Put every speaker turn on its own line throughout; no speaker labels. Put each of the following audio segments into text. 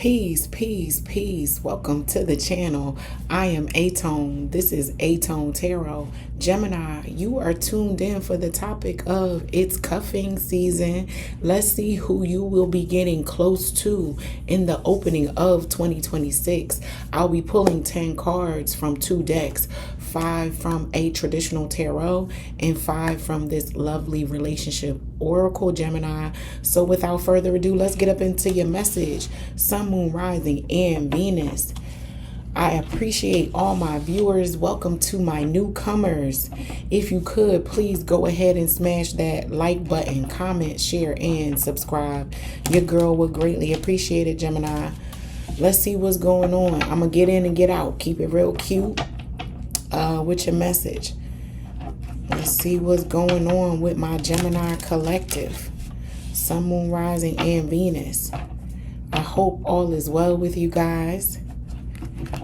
Peace, peace, peace. Welcome to the channel. I am aTone. This is aToneTarot. Gemini, you are tuned in for the topic of it's cuffing season. Let's see who you will be getting close to in the opening of 2026. I'll be pulling 10 cards from 2 decks, 5 from a traditional tarot and 5 from this lovely relationship oracle, Gemini. So without further ado, let's get up into your message. Sun, Moon, Rising, and Venus. I appreciate all my viewers. Welcome to my newcomers. If you could, please go ahead and smash that like button, comment, share, and subscribe. Your girl would greatly appreciate it, Gemini. Let's see what's going on. I'm going to get in and get out. Keep it real cute with your message. Let's see what's going on with my Gemini collective. Sun, Moon, Rising, and Venus. I hope all is well with you guys.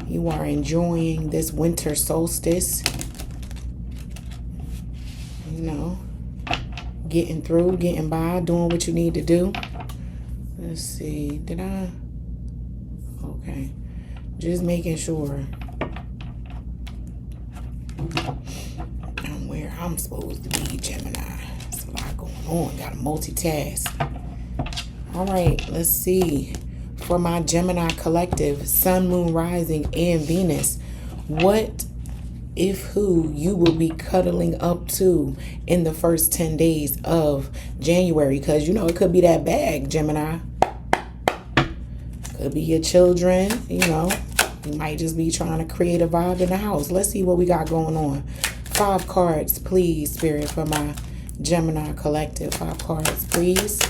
You are enjoying this winter solstice. You know, getting through, getting by, doing what you need to do. Let's see. Did I? Okay. Just making sure I'm where I'm supposed to be, Gemini. There's a lot going on. Got to multitask. All right, let's see. For my Gemini collective, Sun, Moon, Rising, and Venus, what if who you will be cuddling up to in the first 10 days of January? Because, you know, it could be that bag, Gemini. Could be your children, you know. You might just be trying to create a vibe in the house. Let's see what we got going on. 5 cards, please, Spirit, for my Gemini collective. 5 cards, please.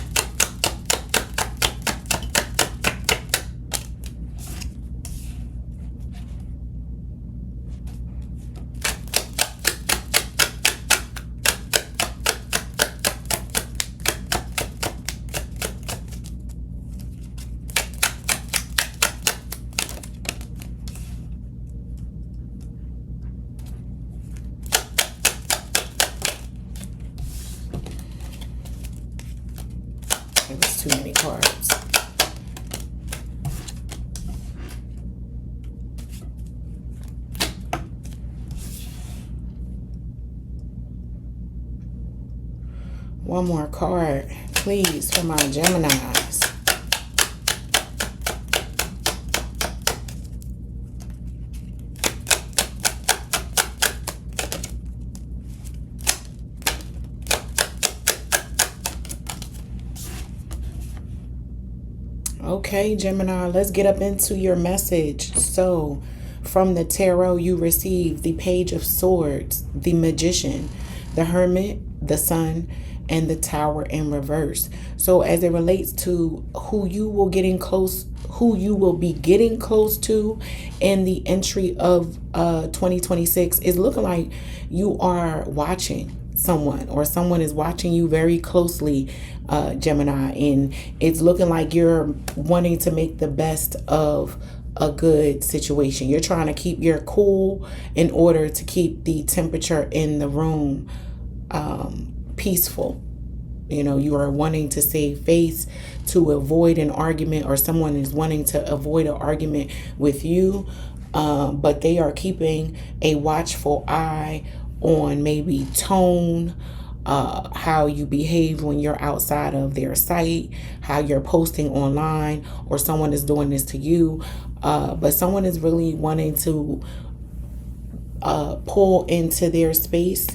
It was too many cards. One more card, please, for my Geminis. Okay, Gemini, let's get up into your message. So, from the tarot, you receive the Page of Swords, the Magician, the Hermit, the Sun, and the Tower in reverse. So, as it relates to who you will be getting close to in the entry of 2026, is looking like you are watching someone, or someone is watching you very closely, Gemini, and it's looking like you're wanting to make the best of a good situation. You're trying to keep your cool in order to keep the temperature in the room peaceful. You know, you are wanting to save face to avoid an argument, or someone is wanting to avoid an argument with you, but they are keeping a watchful eye on maybe tone, how you behave when you're outside of their sight, how you're posting online, or someone is doing this to you. But someone is really wanting to pull into their space,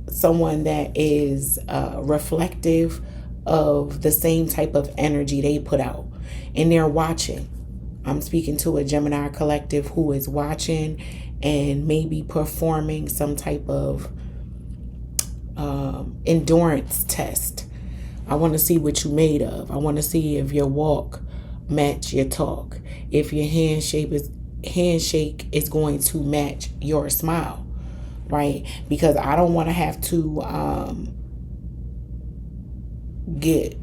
someone that is reflective of the same type of energy they put out, and they're watching. I'm speaking to a Gemini collective who is watching and maybe performing some type of endurance test. I want to see what you made of. I want to see if your walk match your talk, if your handshake is going to match your smile, right? Because I don't want to have to get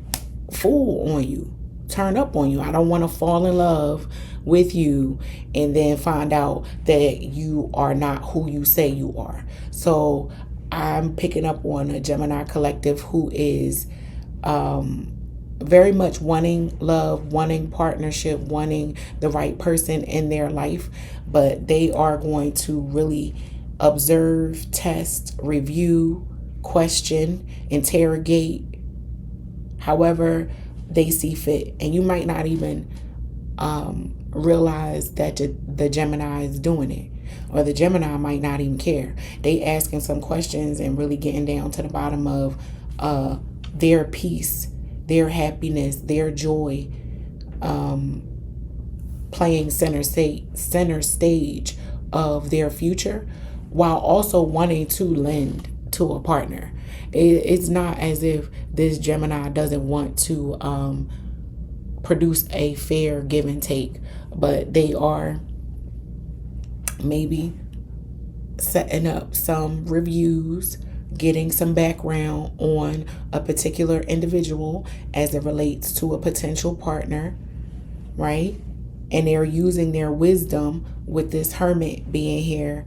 full on you, turn up on you. I don't want to fall in love with you and then find out that you are not who you say you are. So I'm picking up on a Gemini collective who is very much wanting love, wanting partnership, wanting the right person in their life, but they are going to really observe, test, review, question, interrogate, however they see fit. And you might not even realize that the Gemini is doing it, or the Gemini might not even care. They asking some questions and really getting down to the bottom of their peace, their happiness, their joy, playing center stage of their future, while also wanting to lend to a partner. It's not as if this Gemini doesn't want to produce a fair give and take, but they are maybe setting up some reviews, getting some background on a particular individual as it relates to a potential partner, right? And they're using their wisdom with this Hermit being here.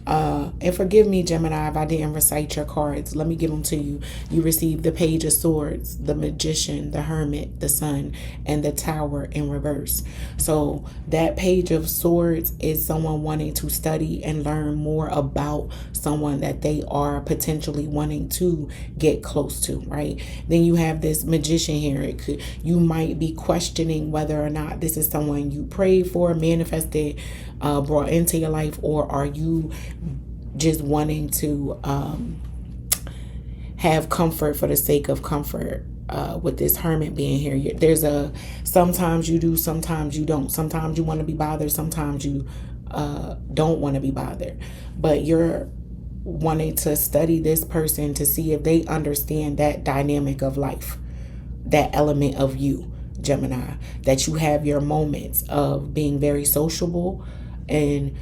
And forgive me, Gemini, if I didn't recite your cards. Let me give them to you. You received the Page of Swords, the Magician, the Hermit, the Sun, and the Tower in reverse. So that Page of Swords is someone wanting to study and learn more about someone that they are potentially wanting to get close to, right? Then you have this Magician here. You might be questioning whether or not this is someone you prayed for, manifested, brought into your life, or are you just wanting to have comfort for the sake of comfort. With this Hermit being here, there's sometimes you do, sometimes you don't. Sometimes you want to be bothered, sometimes you don't want to be bothered. But you're wanting to study this person to see if they understand that dynamic of life, that element of you, Gemini, that you have your moments of being very sociable and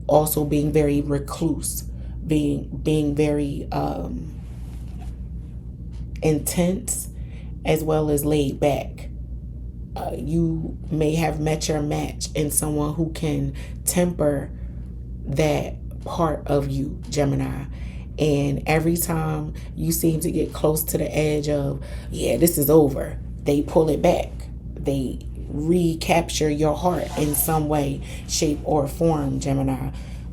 also being very recluse, being very intense, as well as laid back. You may have met your match in someone who can temper that part of you, Gemini. And every time you seem to get close to the edge of, yeah, this is over, they pull it back. They recapture your heart in some way, shape, or form, Gemini.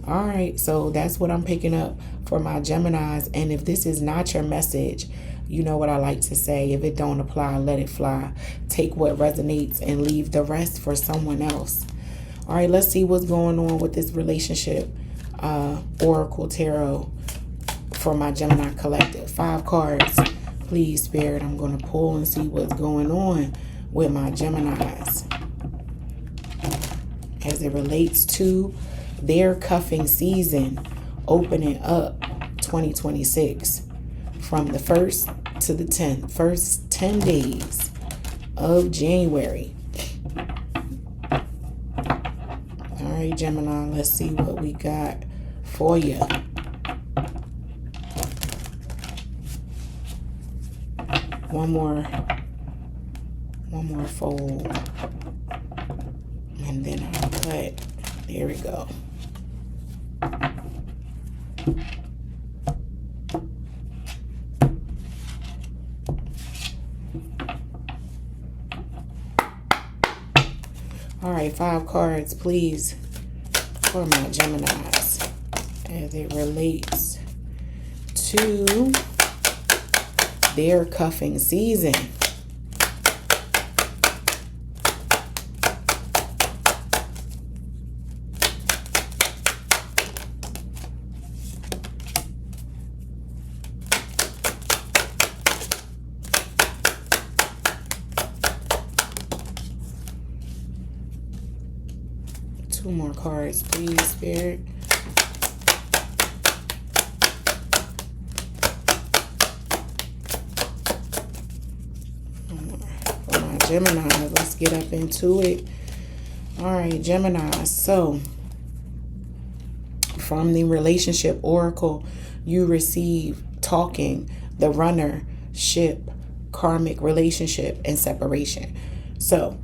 All right, so that's what I'm picking up for my Geminis. And if this is not your message, you know what I like to say: if it don't apply, let it fly. Take what resonates and leave the rest for someone else. All right, let's see what's going on with this relationship. Oracle Tarot for my Gemini collective. 5 cards, please, Spirit. I'm going to pull and see what's going on with my Geminis as it relates to their cuffing season opening up 2026 from the 1st to the 10th. First 10 days of January. All right, Gemini, let's see what we got for you. One more fold, and then I'll cut. There we go. All right, 5 cards, please, for my Geminis as it relates to their cuffing season. Two more cards, please, Spirit. For my Gemini, let's get up into it. All right, Gemini. So, from the relationship oracle, you receive talking, the runner, ship, karmic relationship, and separation. So,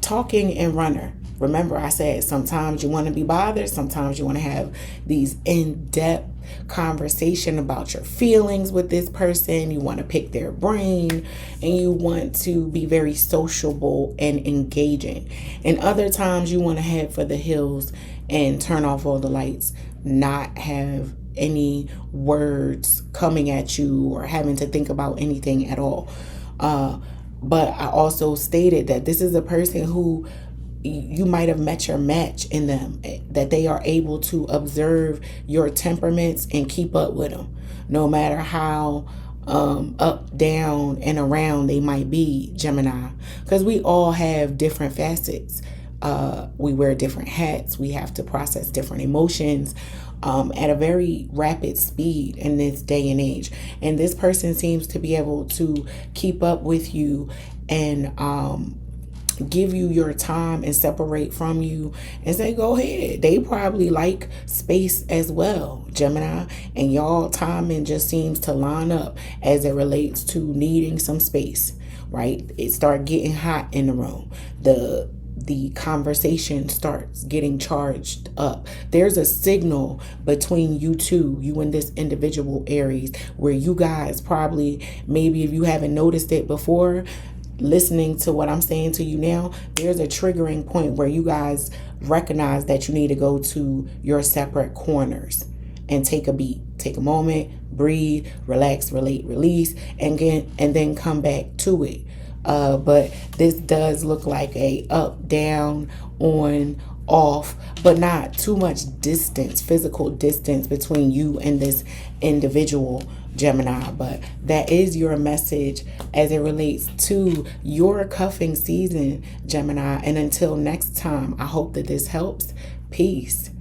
talking and runner. Remember, I said sometimes you want to be bothered, sometimes you want to have these in-depth conversation about your feelings with this person. You want to pick their brain, and you want to be very sociable and engaging. And other times you want to head for the hills and turn off all the lights, not have any words coming at you or having to think about anything at all. But I also stated that this is a person who you might have met your match in them, that they are able to observe your temperaments and keep up with them, no matter how up, down, and around they might be, Gemini. Because we all have different facets. We wear different hats. We have to process different emotions at a very rapid speed in this day and age. And this person seems to be able to keep up with you and give you your time and separate from you and say, go ahead. They probably like space as well, Gemini, and y'all timing just seems to line up as it relates to needing some space, right? It start getting hot in the room. The conversation starts getting charged up. There's a signal between you two, you and this individual Aries, where you guys probably, maybe if you haven't noticed it before, listening to what I'm saying to you now, there's a triggering point where you guys recognize that you need to go to your separate corners and take a beat, take a moment, breathe, relax, relate, release, and then come back to it. But this does look like a up, down, on, off, but not too much distance, physical distance between you and this individual, Gemini. But that is your message as it relates to your cuffing season, Gemini. And until next time, I hope that this helps. Peace.